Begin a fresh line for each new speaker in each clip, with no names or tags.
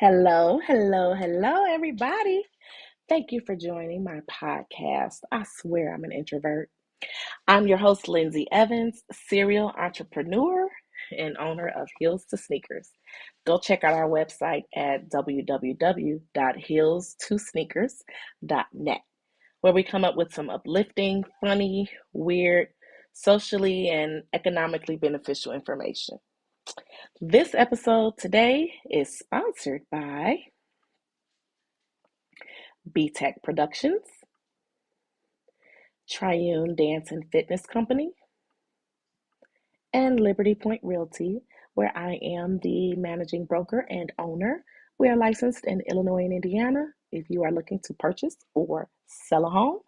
Hello, everybody. Thank you for joining my podcast. I swear I'm an introvert. I'm your host, Lindsey Evans, serial entrepreneur and owner of Heels to Sneakers. Go check out our website at www.heels2sneakers.net, where we come up with some uplifting, funny, weird, socially, and economically beneficial information. This episode today is sponsored by B-Tech Productions, Triune Dance and Fitness Company, and Liberty Point Realty, where I am the managing broker and owner. We are licensed in Illinois and Indiana. If you are looking to purchase or sell a home,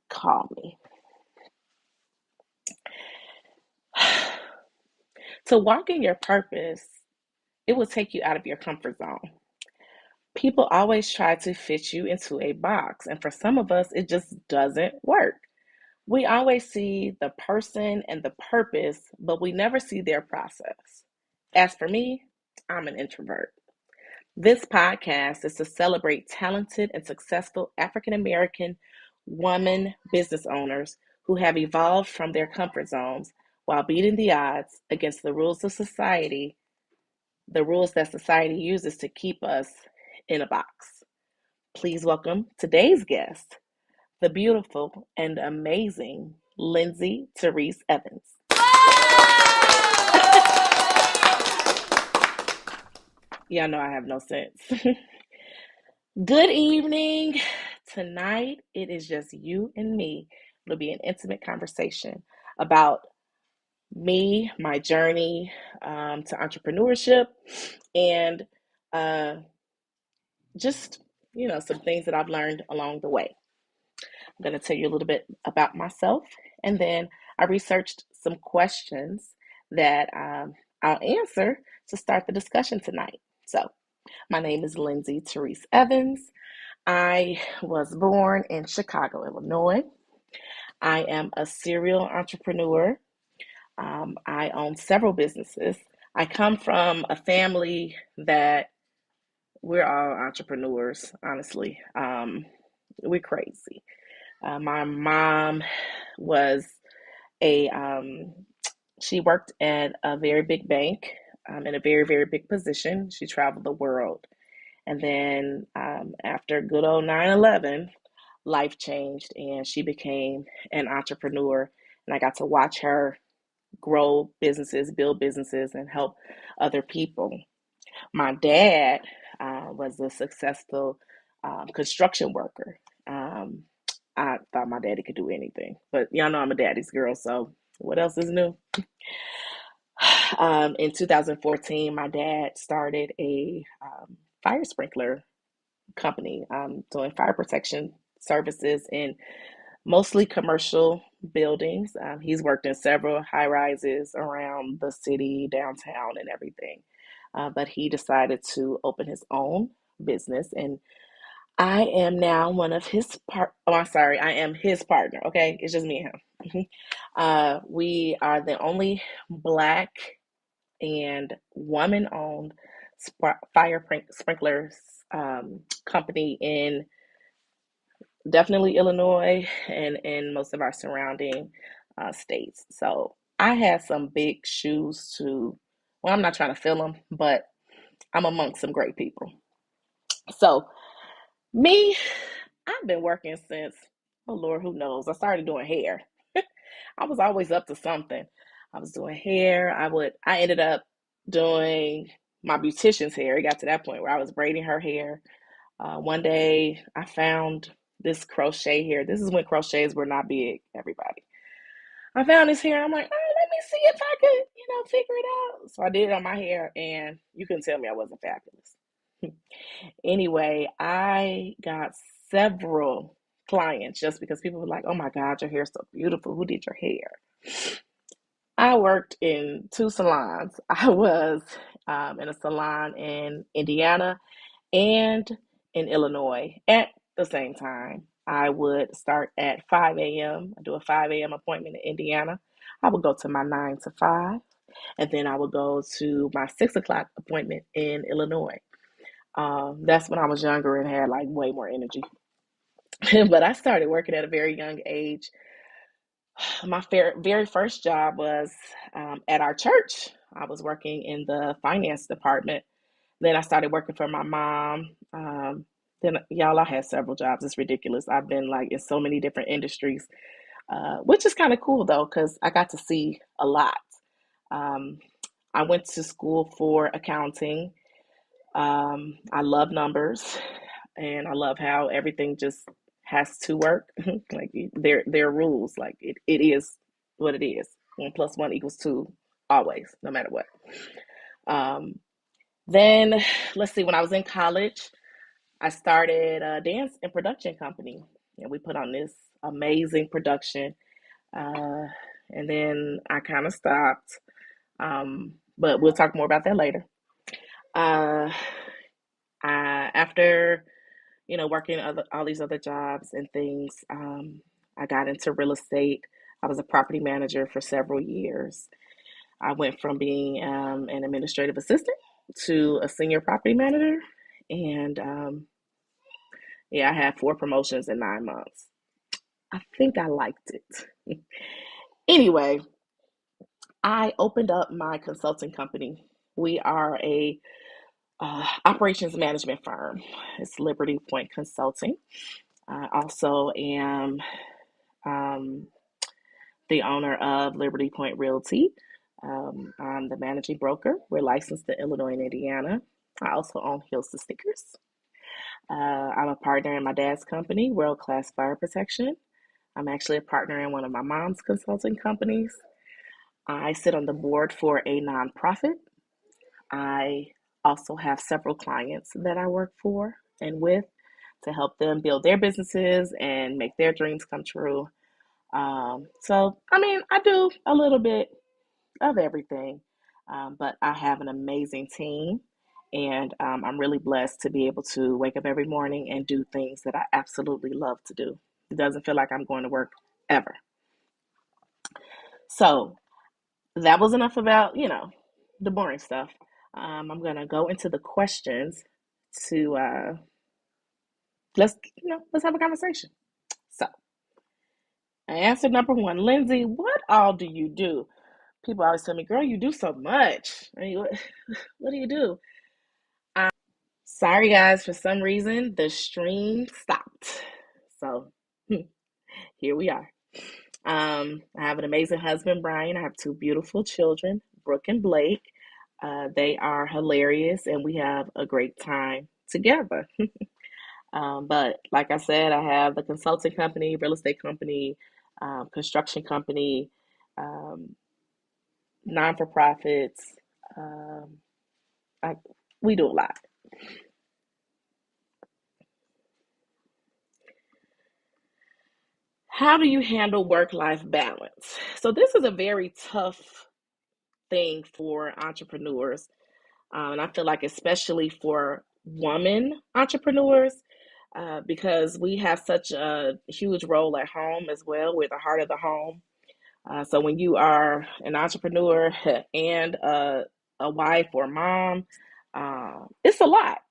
call me. To walk in your purpose, it will take you out of your comfort zone. People always try to fit you into a box, and for some of us, it just doesn't work. We always see the person and the purpose, but we never see their process. As for me, I'm an introvert. This podcast is to celebrate talented and successful African American women business owners who have evolved from their comfort zones while beating the odds against the rules of society, the rules that society uses to keep us in a box. Please welcome today's guest, the beautiful and amazing Lindsey T Evans. Y'all know I have no sense. Good evening. Tonight, it is just you and me. It'll be an intimate conversation about me, my journey to entrepreneurship, and just, some things that I've learned along the way. I'm going to tell you a little bit about myself, and then I researched some questions that I'll answer to start the discussion tonight. So, my name is Lindsey T Evans. I was born in Chicago, Illinois. I am a serial entrepreneur. I own several businesses. I come from a family that we're all entrepreneurs, honestly. We're crazy. My mom was she worked at a very big bank in a very, very big position. She traveled the world. And then after good old 9/11, life changed and she became an entrepreneur. And I got to watch her grow businesses, build businesses, and help other people. My dad was a successful construction worker. I thought my daddy could do anything, but y'all know I'm a daddy's girl, so what else is new? In 2014, my dad started a fire sprinkler company doing fire protection services in mostly commercial buildings. He's worked in several high rises around the city, downtown, and everything. But he decided to open his own business, and I am now one of his I am his partner. Okay, it's just me and him. We are the only Black and woman-owned fire sprinklers company in definitely Illinois and in most of our surrounding states. So I had some big shoes to, well, I'm not trying to fill them, but I'm amongst some great people. So me, I've been working since, oh Lord, who knows? I started doing hair. I was always up to something. I was doing hair. I ended up doing my beautician's hair. It got to that point where I was braiding her hair. One day I found this crochet hair. This is when crochets were not big, everybody. I found this hair. I'm like, oh, let me see if I could, figure it out. So I did it on my hair, and you couldn't tell me I wasn't fabulous. Anyway, I got several clients just because people were like, oh my God, your hair's so beautiful. Who did your hair? I worked in two salons. I was in a salon in Indiana and in Illinois at the same time. I would start at 5 a.m. I do a 5 a.m. appointment in Indiana. I would go to my 9 to 5, and then I would go to my 6 o'clock appointment in Illinois. That's when I was younger and had like way more energy. But I started working at a very young age. My very first job was at our church. I was working in the finance department. Then I started working for my mom. Then, y'all, I had several jobs. It's ridiculous. I've been like in so many different industries, which is kind of cool though, because I got to see a lot. Um, I went to school for accounting. I love numbers, and I love how everything just has to work. Like there are rules. Like it is what it is. 1 plus 1 equals 2, always, no matter what. Um, then let's see. When I was in college, I started a dance and production company, and we put on this amazing production. Uh, and then I kind of stopped. But we'll talk more about that later. Uh, after working all these other jobs and things, I got into real estate. I was a property manager for several years. I went from being an administrative assistant to a senior property manager, and yeah, I had 4 promotions in 9 months. I think I liked it. Anyway, I opened up my consulting company. We are a operations management firm. It's Liberty Point Consulting. I also am um, the owner of Liberty Point Realty. I'm the managing broker. We're licensed in Illinois and Indiana. I also own Hills to Sneakers. I'm a partner in my dad's company, World Class Fire Protection. I'm actually a partner in one of my mom's consulting companies. I sit on the board for a nonprofit. I also have several clients that I work for and with to help them build their businesses and make their dreams come true. So, I mean, I do a little bit of everything, but I have an amazing team, and I'm really blessed to be able to wake up every morning and do things that I absolutely love to do. It doesn't feel like I'm going to work ever. So, that was enough about, the boring stuff. I'm going to go into the questions to let's have a conversation. So, answer number one, Lindsay, what all do you do? People always tell me, girl, you do so much. I mean, what do you do? Sorry, guys, for some reason, the stream stopped. So, here we are. I have an amazing husband, Brian. I have 2 beautiful children, Brooke and Blake. They are hilarious, and we have a great time together. But like I said, I have a consulting company, real estate company, construction company, um, non for profits. Um, I, we do a lot. How do you handle work life balance? So, this is a very tough thing for entrepreneurs. And I feel like, especially for women entrepreneurs, because we have such a huge role at home as well. We're the heart of the home. So when you are an entrepreneur and a wife or mom, it's a lot.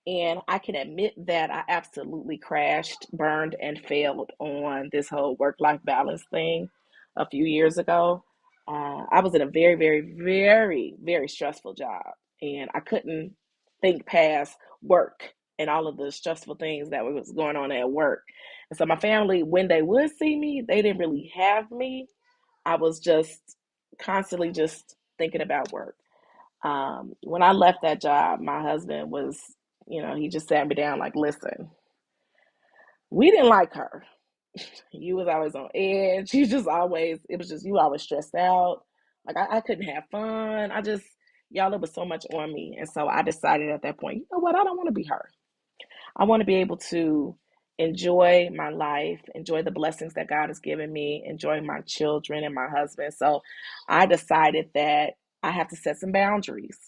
And I can admit that I absolutely crashed, burned, and failed on this whole work life balance thing a few years ago. I was in a very, very, very, very stressful job, and I couldn't think past work and all of the stressful things that was going on at work. And so my family, when they would see me, they didn't really have me. I was just constantly just thinking about work. When I left that job, my husband was, he just sat me down like, listen, we didn't like her. You was always on edge. It was just, you always stressed out. Like, I couldn't have fun. Y'all, it was so much on me. And so I decided at that point, you know what? I don't want to be her. I want to be able to enjoy my life, enjoy the blessings that God has given me, enjoy my children and my husband. So I decided that I have to set some boundaries.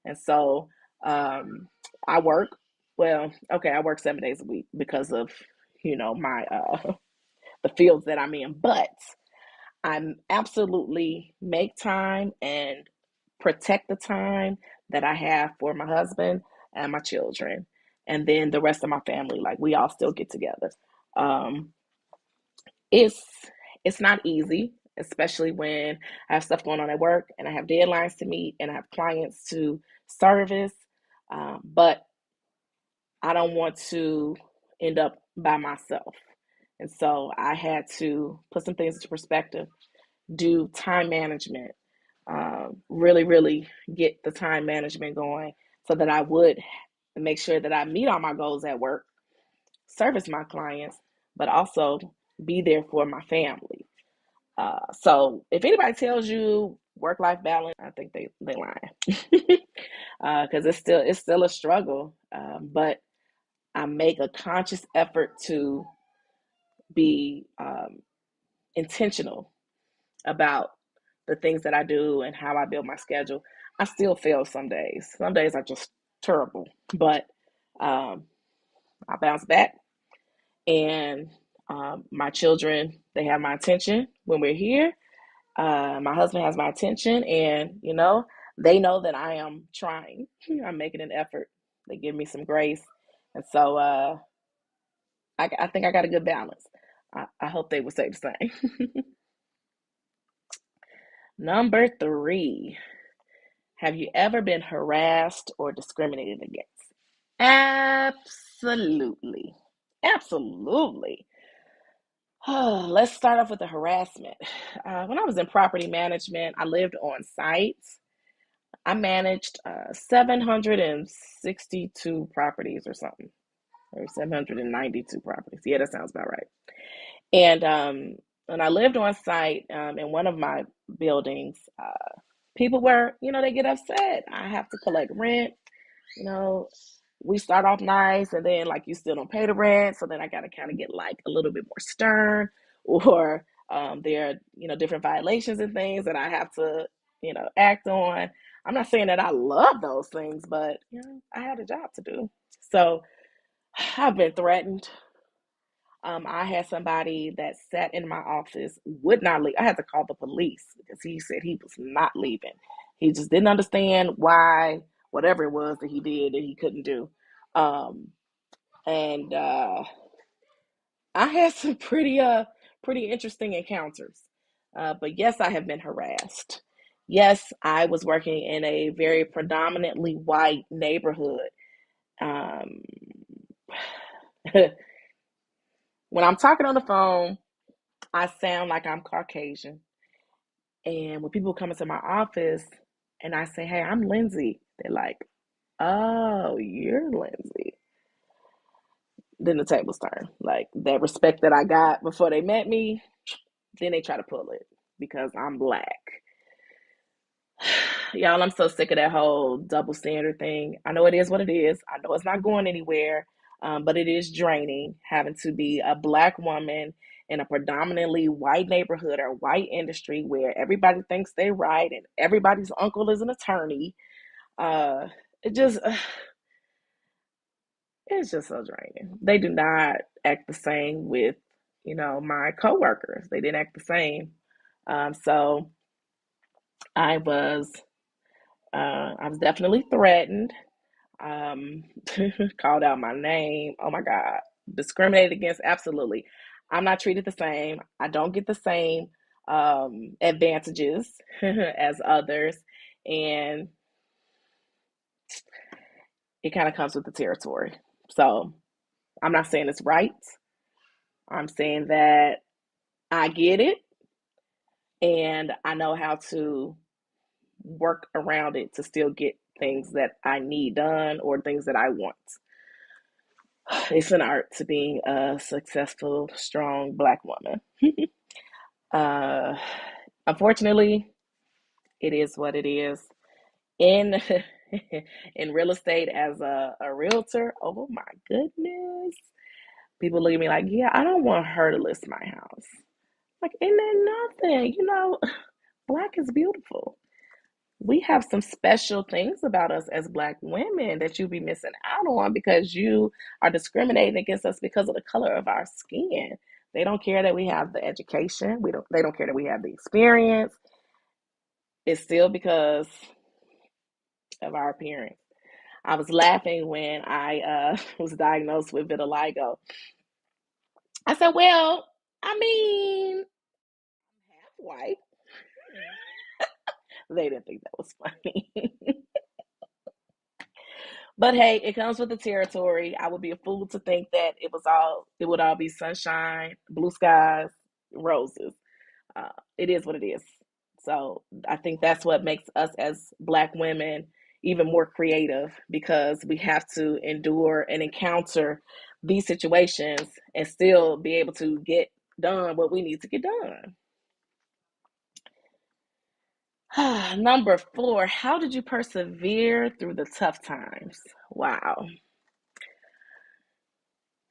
And so um, I work, well, okay, I work 7 days a week because of, my the fields that I'm in, but I absolutely make time and protect the time that I have for my husband and my children. And then the rest of my family, like we all still get together. Um, it's it's not easy, especially when I have stuff going on at work and I have deadlines to meet and I have clients to service. But I don't want to end up by myself. And so I had to put some things into perspective, do time management, really, really get the time management going so that I would make sure that I meet all my goals at work, service my clients, but also be there for my family. So if anybody tells you work-life balance, I think they lying. Because it's still a struggle. But I make a conscious effort to be intentional about the things that I do and how I build my schedule. I still fail some days. Some days are just terrible, but um, I bounce back. And my children, they have my attention when we're here. My husband has my attention, and they know that I am trying. I'm making an effort. They give me some grace, and so I think I got a good balance. I hope they would say the same. Number three, have you ever been harassed or discriminated against? Absolutely. Absolutely. Let's start off with the harassment. When I was in property management, I lived on site. I managed 762 properties or something, or 792 properties. Yeah, that sounds about right. And when I lived on site in one of my buildings, people were, they get upset. I have to collect rent. You know, we start off nice, and then like you still don't pay the rent, so then I got to kind of get like a little bit more stern, or there are different violations and things that I have to act on. I'm not saying that I love those things, but I had a job to do, so I've been threatened. I had somebody that sat in my office, would not leave. I had to call the police because he said he was not leaving. He just didn't understand why, whatever it was that he did that he couldn't do. Um, and I had some pretty interesting encounters. But yes, I have been harassed. Yes, I was working in a very predominantly white neighborhood. Um, when I'm talking on the phone, I sound like I'm Caucasian. And when people come into my office and I say, "Hey, I'm Lindsey," they're like, "Oh, you're Lindsey." Then the tables turn. Like that respect that I got before they met me, then they try to pull it because I'm black. Y'all, I'm so sick of that whole double standard thing. I know it is what it is. I know it's not going anywhere, but it is draining having to be a black woman in a predominantly white neighborhood or white industry where everybody thinks they're right and everybody's uncle is an attorney. Uh, it just, it's just so draining. They do not act the same with, my coworkers. They didn't act the same. So I was, I was definitely threatened. um, Called out my name. Oh my God. Discriminated against. Absolutely. I'm not treated the same. I don't get the same advantages as others. And it kind of comes with the territory. So I'm not saying it's right. I'm saying that I get it and I know how to work around it to still get things that I need done or things that I want. It's an art to being a successful, strong black woman. uh, Unfortunately, it is what it is. In in real estate as a realtor, oh my goodness. People look at me like, yeah, I don't want her to list my house. Like, ain't that nothing? Black is beautiful. We have some special things about us as black women that you be missing out on because you are discriminating against us because of the color of our skin. They don't care that we have the education. They don't care that we have the experience. It's still because of our appearance. I was laughing when I was diagnosed with vitiligo. I said, well, I mean, half white. They didn't think that was funny. But hey, it comes with the territory. I would be a fool to think that it would all be sunshine, blue skies, roses. It is what it is. So I think that's what makes us as Black women even more creative, because we have to endure and encounter these situations and still be able to get done what we need to get done. Number 4, how did you persevere through the tough times? Wow.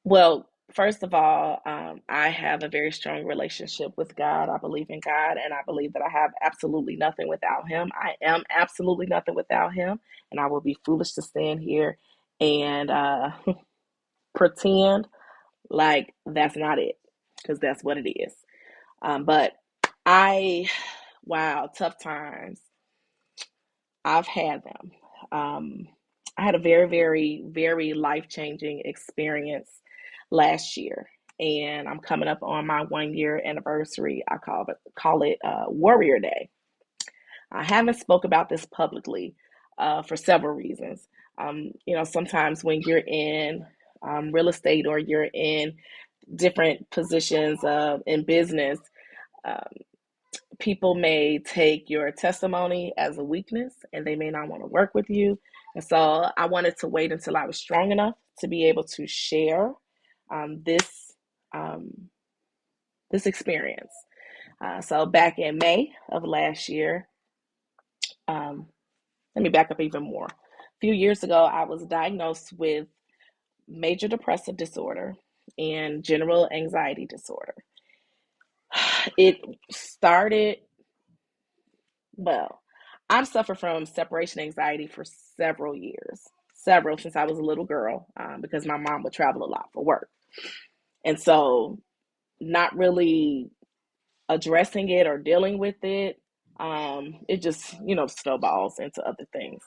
Well, first of all, I have a very strong relationship with God. I believe in God, and I believe that I have absolutely nothing without Him. I am absolutely nothing without Him, and I will be foolish to stand here and pretend like that's not it, because that's what it is. But I, wow, tough times. I've had them. Um, I had a very, very, very life changing experience last year, and I'm coming up on my 1 year anniversary. I call it Warrior Day. I haven't spoke about this publicly for several reasons. Sometimes when you're in real estate, or you're in different positions in business, um, people may take your testimony as a weakness, and they may not want to work with you. And so I wanted to wait until I was strong enough to be able to share this um, this experience. So back in May of last year, um, let me back up even more. A few years ago, I was diagnosed with major depressive disorder and general anxiety disorder. It started, well, I've suffered from separation anxiety for several years, several since I was a little girl, because my mom would travel a lot for work. And so, not really addressing it or dealing with it, it just, snowballs into other things.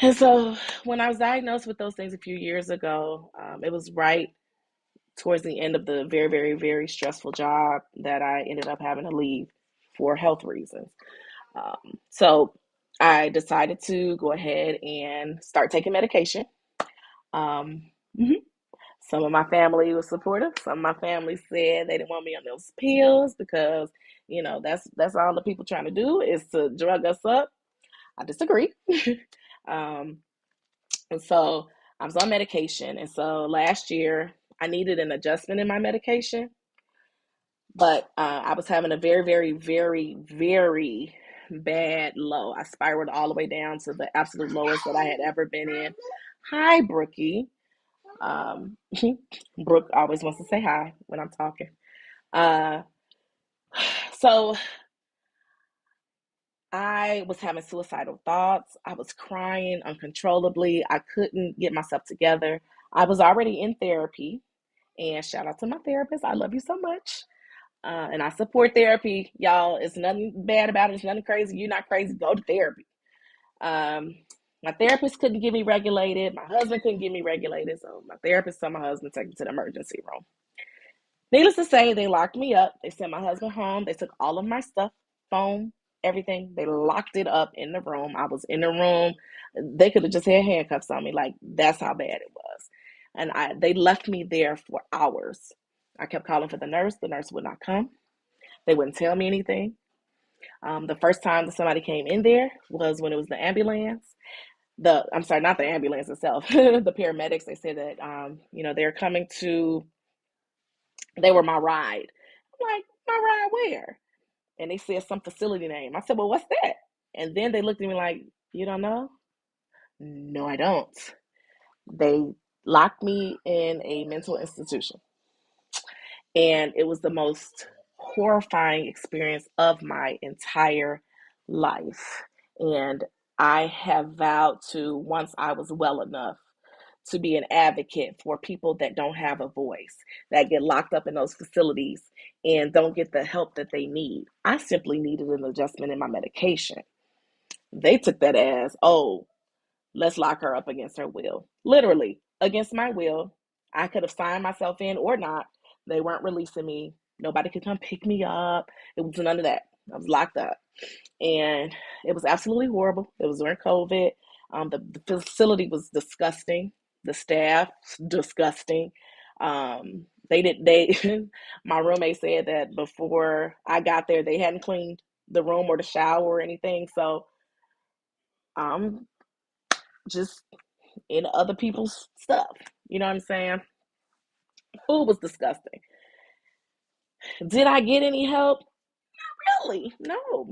And so, when I was diagnosed with those things a few years ago, it was right towards the end of the very, very, very stressful job that I ended up having to leave for health reasons. So I decided to go ahead and start taking medication. Um, mhm. Some of my family was supportive. Some of my family said they didn't want me on those pills because, that's all the people trying to do is to drug us up. I disagree. um, and so I was on medication. And so last year I needed an adjustment in my medication, but I was having a very, very, very, very bad low. I spiraled all the way down to the absolute lowest that I had ever been in. Hi, Brookie. Um, Brooke always wants to say hi when I'm talking. Uh, so I was having suicidal thoughts. I was crying uncontrollably. I couldn't get myself together. I was already in therapy, and shout out to my therapist. I love you so much. And I support therapy, y'all. It's nothing bad about it. It's nothing crazy. You're not crazy. Go to therapy. Um, my therapist couldn't get me regulated. My husband couldn't get me regulated. So my therapist told my husband to take me to the emergency room. Needless to say, they locked me up. They sent my husband home. They took all of my stuff, phone, everything. They locked it up in the room. I was in the room. They could have just had handcuffs on me. Like, that's how bad it was. And they left me there for hours. I kept calling for the nurse. The nurse would not come. They wouldn't tell me anything. The first time that somebody came in there was when it was the ambulance. I'm sorry, not the ambulance itself. The paramedics. They said that they're coming to. They were my ride. I'm like, my ride where? And they said some facility name. I said, well, what's that? And then they looked at me like, you don't know? No, I don't. They locked me in a mental institution. And it was the most horrifying experience of my entire life. And I have vowed to, once I was well enough, to be an advocate for people that don't have a voice, that get locked up in those facilities and don't get the help that they need. I simply needed an adjustment in my medication. They took that as, oh, Let's lock her up against her will. Literally, against my will. I could have signed myself in or not. They weren't releasing me. Nobody could come pick me up. It was none of that. I was locked up. And it was absolutely horrible. It was during COVID. The facility was disgusting. The staff, disgusting. They my roommate said that before I got there, they hadn't cleaned the room or the shower or anything. So I'm just in other people's stuff. You know what I'm saying? Food was disgusting. Did I get any help? Really? No.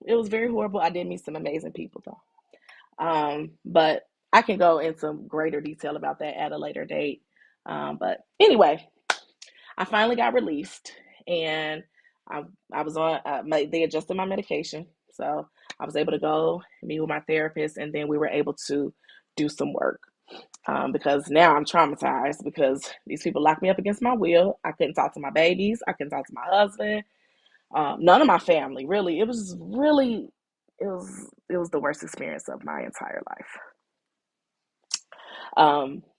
It was very horrible. I did meet some amazing people though. But I can go into greater detail about that at a later date. But anyway, I finally got released, and I, I was on. They adjusted my medication, so I was able to go meet with my therapist, and then we were able to do some work. Because now I'm traumatized because these people locked me up against my will. I couldn't talk to my babies. I couldn't talk to my husband. None of my family, really. It was the worst experience of my entire life.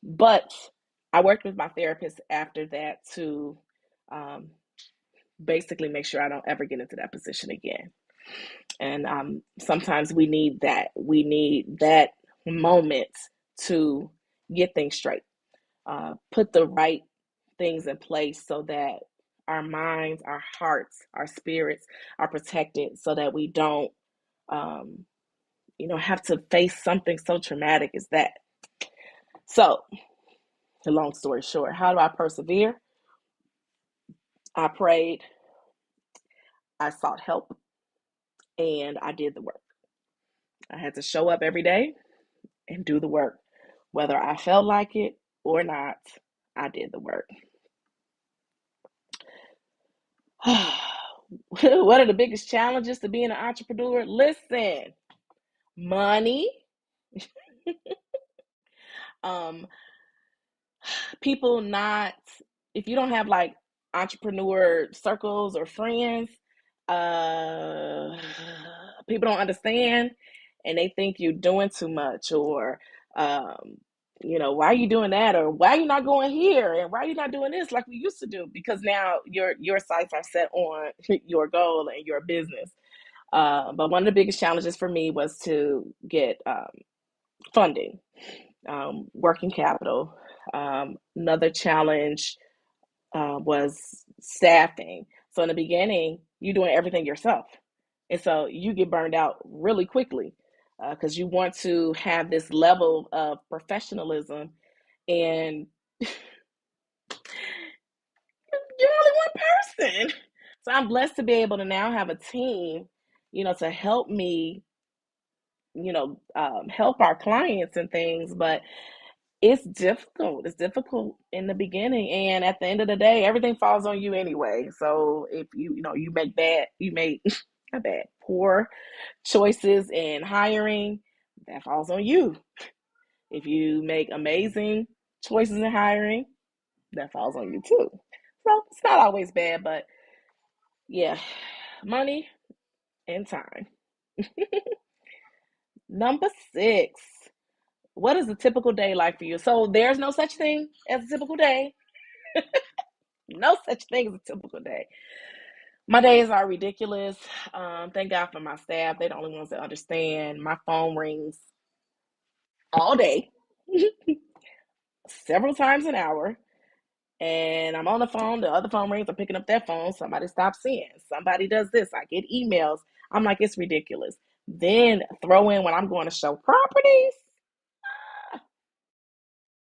But I worked with my therapist after that to um, basically make sure I don't ever get into that position again. And sometimes we need that. We need that moment to get things straight, put the right things in place so that our minds, our hearts, our spirits are protected so that we don't, um, have to face something so traumatic as that. So, long story short, how do I persevere? I prayed, I sought help, and I did the work. I had to show up every day and do the work. Whether I felt like it or not, I did the work. What are the biggest challenges to being an entrepreneur? Listen, money, um, people not, if you don't have like entrepreneur circles or friends, uh, people don't understand and they think you're doing too much or, um, why are you doing that or why are you not going here and why are you not doing this like we used to do? Because now your sights are set on your goal and your business. But one of the biggest challenges for me was to get funding, working capital. Another challenge was staffing. So in the beginning, you're doing everything yourself. And so you get burned out really quickly because you want to have this level of professionalism and you're only one person. So I'm blessed to be able to now have a team, to help me, help our clients and things. But it's difficult. It's difficult in the beginning, and at the end of the day, everything falls on you anyway. So if you make not bad, poor choices in hiring, that falls on you. If you make amazing choices in hiring, that falls on you too. So it's not always bad, but yeah, money and time. Number 6. What is a typical day like for you? So there's no such thing as a typical day. No such thing as a typical day. My days are ridiculous. Thank God for my staff. They're the only ones that understand. My phone rings all day, several times an hour. And I'm on the phone. The other phone rings. I'm picking up that phone. Somebody stops in. Somebody does this. I get emails. I'm like, it's ridiculous. Then throw in when I'm going to show properties.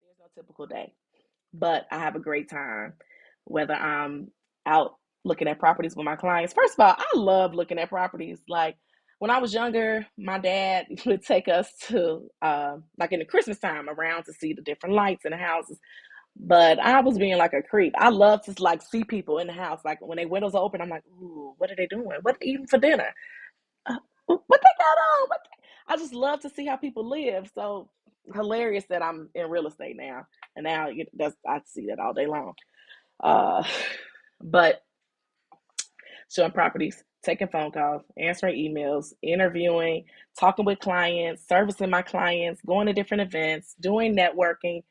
There's no typical day. But I have a great time, whether I'm out looking at properties with my clients. First of all, I love looking at properties. Like when I was younger, my dad would take us to, like in the Christmas time around to see the different lights in the houses. But I was being like a creep. I love to like see people in the house. Like when their windows are open, I'm like, ooh, what are they doing? What are they eating for dinner? What they got on? I just love to see how people live. So hilarious that I'm in real estate now, and now I see that all day long. Uh, but showing properties taking phone calls, answering emails, interviewing, talking with clients, servicing my clients, going to different events, doing networking.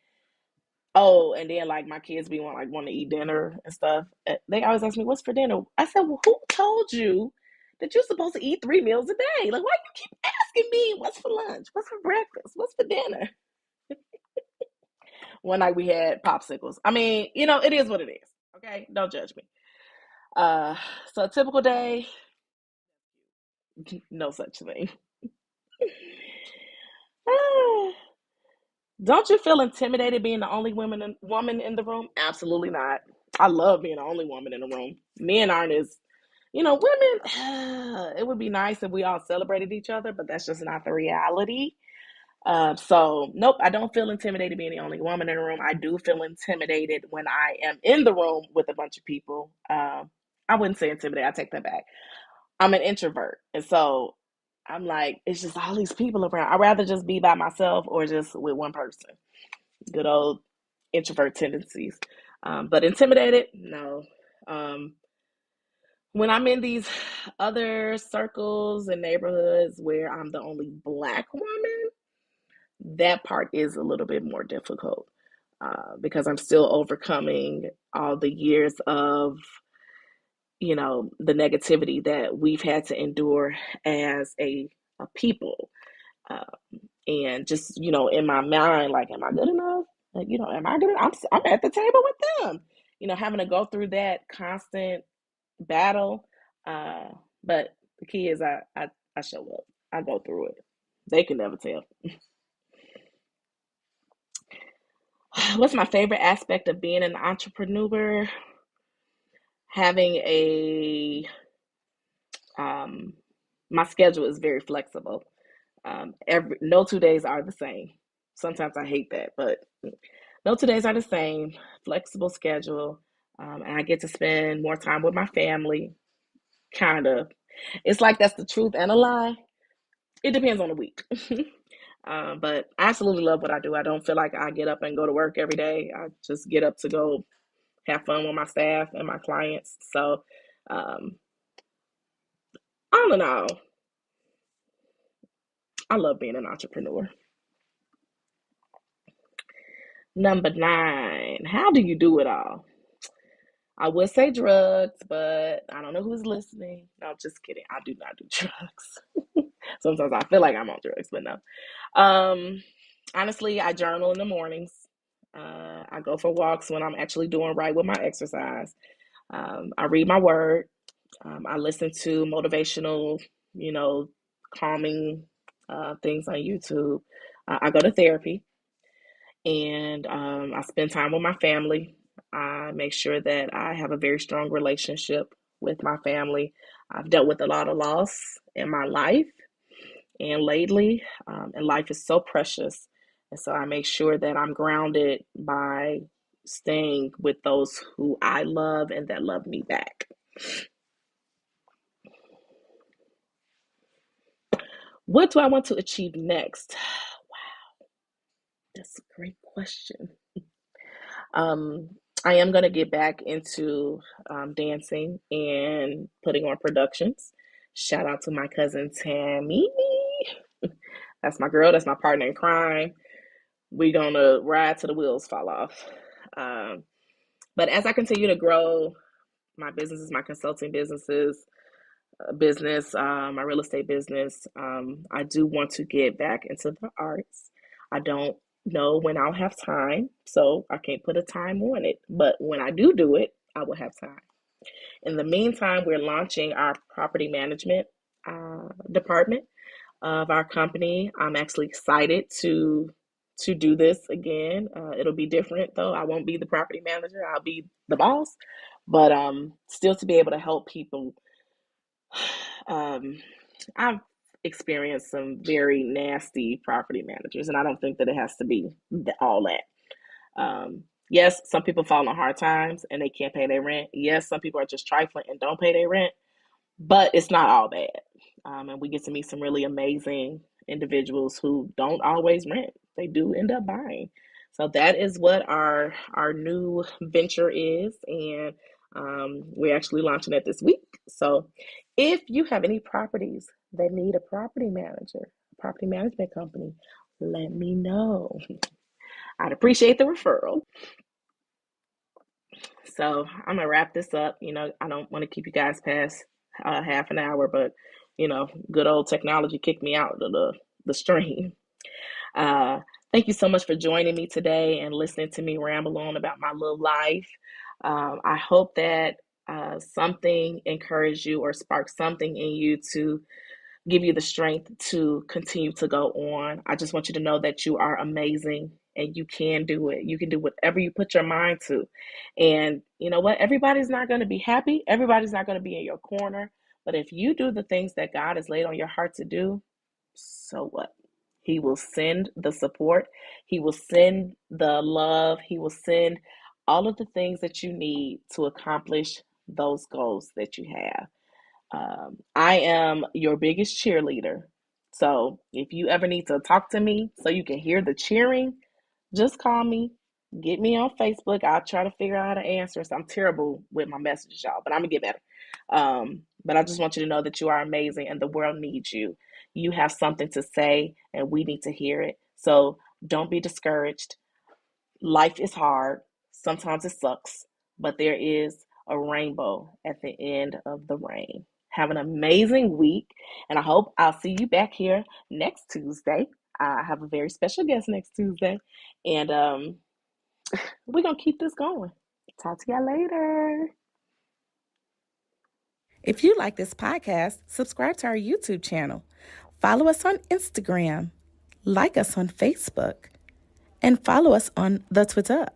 Oh, and then like my kids be want to eat dinner and stuff. They always ask me, "What's for dinner?" I said, "Well, who told you that you're supposed to eat 3 meals a day? Like, why you keep asking me what's for lunch, what's for breakfast, what's for dinner?" One night we had popsicles. I mean, it is what it is. Okay, don't judge me. Uh, so a typical day, no such thing. Don't you feel intimidated being the only woman in the room? Absolutely not. I love being the only woman in the room. Men aren't as, women, it would be nice if we all celebrated each other, but that's just not the reality. So, nope, I don't feel intimidated being the only woman in the room. I do feel intimidated when I am in the room with a bunch of people. I wouldn't say intimidated, I take that back. I'm an introvert. And so I'm like, it's just all these people around. I'd rather just be by myself or just with one person. Good old introvert tendencies. But intimidated, no. Um, when I'm in these other circles and neighborhoods where I'm the only Black woman, that part is a little bit more difficult because I'm still overcoming all the years of, the negativity that we've had to endure as a people. Uh, and just, in my mind, like, am I good enough? Like, am I good enough? I'm at the table with them, having to go through that constant battle. Uh, but the key is I show up. I go through it. They can never tell. What's my favorite aspect of being an entrepreneur? Having um, my schedule is very flexible. No 2 days are the same. Sometimes I hate that, but no 2 days are the same. Flexible schedule, and I get to spend more time with my family. Kind of. It's like that's the truth and a lie. It depends on the week. But I absolutely love what I do. I don't feel like I get up and go to work every day. I just get up to go have fun with my staff and my clients. So, um, all in all, I love being an entrepreneur. Number 9, how do you do it all? I would say drugs, but I don't know who's listening. No, I'm just kidding. I do not do drugs. Sometimes I feel like I'm on drugs, but no. Um, Honestly, I journal in the mornings. I go for walks when I'm actually doing right with my exercise. I read my word. I listen to motivational, you know, calming things on YouTube. I go to therapy and I spend time with my family. I make sure that I have a very strong relationship with my family. I've dealt with a lot of loss in my life and lately, and life is so precious. And so I make sure that I'm grounded by staying with those who I love and that love me back. What do I want to achieve next? That's a great question. Um, I am going to get back into dancing and putting on productions. Shout out to my cousin Tammy. That's my girl. That's my partner in crime. We're going to ride till the wheels fall off. Um, but as I continue to grow my businesses, my consulting business, my real estate business, I do want to get back into the arts. I don't know when I'll have time, so I can't put a time on it. But when I do it, I will have time. In the meantime, we're launching our property management department of our company. I'm actually excited to do this again. It'll be different though. I won't be the property manager. I'll be the boss, but still to be able to help people. Um, I've experienced some very nasty property managers, and I don't think that it has to be all that. Yes, some people fall on hard times and they can't pay their rent. Yes, some people are just trifling and don't pay their rent, but it's not all bad. And we get to meet some really amazing individuals who don't always rent. They do end up buying. So that is what our new venture is, and we're actually launching it this week. So If you have any properties that need a property manager, a property management company, let me know. I'd appreciate the referral. So I'm gonna wrap this up. I don't want to keep you guys past half an hour, but good old technology kicked me out of the stream. Uh, Thank you so much for joining me today and listening to me ramble on about my little life. I hope that something encouraged you or sparked something in you to give you the strength to continue to go on. I just want you to know that you are amazing and you can do it. You can do whatever you put your mind to. And you know what? Everybody's not going to be happy, everybody's not going to be in your corner. But if you do the things that God has laid on your heart to do, so what? He will send the support, He will send the love, He will send all of the things that you need to accomplish those goals that you have. I am your biggest cheerleader. So if you ever need to talk to me so you can hear the cheering, just call me. Get me on Facebook. I'll try to figure out how to answer. So I'm terrible with my messages, y'all, but I'm going to get better. But I just want you to know that you are amazing and the world needs you. You have something to say and we need to hear it. So don't be discouraged. Life is hard. Sometimes it sucks, but there is a rainbow at the end of the rain. Have an amazing week, and I hope I'll see you back here next Tuesday. I have a very special guest next Tuesday, and we're going to keep this going. Talk to y'all later. If you like this podcast, subscribe to our YouTube channel. Follow us on Instagram. Like us on Facebook. And follow us on the Twitter.